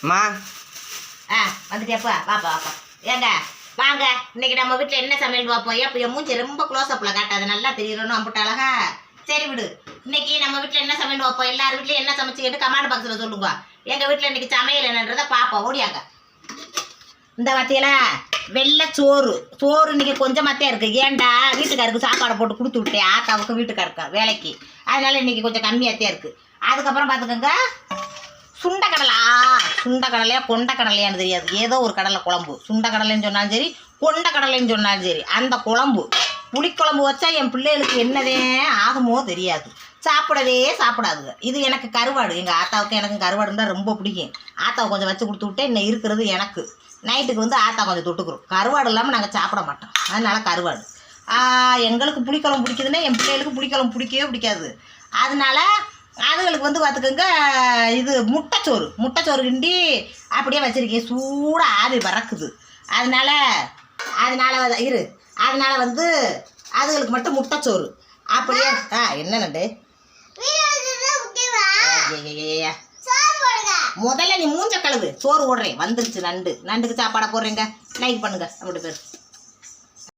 அம்மா வந்துட்டியாப்பா வாப்பா வாப்பா ஏங்க வாங்க இன்னைக்கு நம்ம வீட்டில் என்ன சமையல் பார்ப்போம். எப்போ என் மூஞ்சி ரொம்ப க்ளோஸ் அப்பில் காட்டாது நல்லா தெரியணும் அம்பிட்ட அழகா. சரி விடு, இன்னைக்கு நம்ம வீட்டில் என்ன சமையல் பார்ப்போம். எல்லார் வீட்லையும் என்ன சமைச்சு கேட்டு கமெண்ட் பாக்ஸில் சொல்லுங்க. எங்கள் வீட்டில் இன்னைக்கு சமையல் என்னன்றதை பார்ப்போம். ஓடியாங்க. இந்த வார்த்தையில வெள்ளை சோறு சோறு இன்னைக்கு கொஞ்சமாத்தே இருக்கு. ஏன்டா வீட்டுக்காருக்கு சாப்பாடை போட்டு கொடுத்து விட்டேன் ஆத்தாவுக்கு வீட்டுக்காருக்கா வேலைக்கு, அதனால இன்னைக்கு கொஞ்சம் கம்மியாத்தே இருக்கு. அதுக்கப்புறம் பார்த்துக்கோங்க சுண்டக்கடலா சுண்டக்கடலையா கொண்டக்கடலையான்னு தெரியாது, ஏதோ ஒரு கடலை குழம்பு. சுண்டக்கடலைன்னு சொன்னாலும் சரி கொண்டக்கடலைன்னு சொன்னாலும் சரி அந்த குழம்பு புளிக்குழம்பு வச்சா என் பிள்ளைகளுக்கு என்னதே ஆகுமோ தெரியாது, சாப்பிடவே சாப்பிடாதுங்க. இது எனக்கு கருவாடு, எங்கள் ஆத்தாவுக்கு எனக்கு கருவாடு தான் ரொம்ப பிடிக்கும். ஆத்தாவை கொஞ்சம் வச்சு கொடுத்து விட்டேன். இன்னும் இருக்கிறது எனக்கு நைட்டுக்கு வந்து ஆத்தா கொஞ்சம் தொட்டுக்கிறோம். கருவாடு இல்லாமல் நாங்கள் சாப்பிட மாட்டோம், அதனால கருவாடு. எங்களுக்கு புளிக்குழம்பு பிடிக்குதுன்னா என் பிள்ளைகளுக்கு புளிக்குழம்பு பிடிக்கவே பிடிக்காது. அதனால அதுகளுக்கு வந்து பார்த்துக்கோங்க இது முட்டைச்சோறு கிண்டி அப்படியே வச்சுருக்கேன். சூடாக ஆவி பறக்குது. அதனால வந்து அதுகளுக்கு மட்டும் முட்டைச்சோறு அப்படியே. என்ன நண்டு முதல்ல நீ மூஞ்ச கழுவு, சோறு ஓடுறேன் வந்துருச்சு. நண்டுக்கு சாப்பாடை போடுறேங்க. லைக் பண்ணுங்க. அப்படி பேர்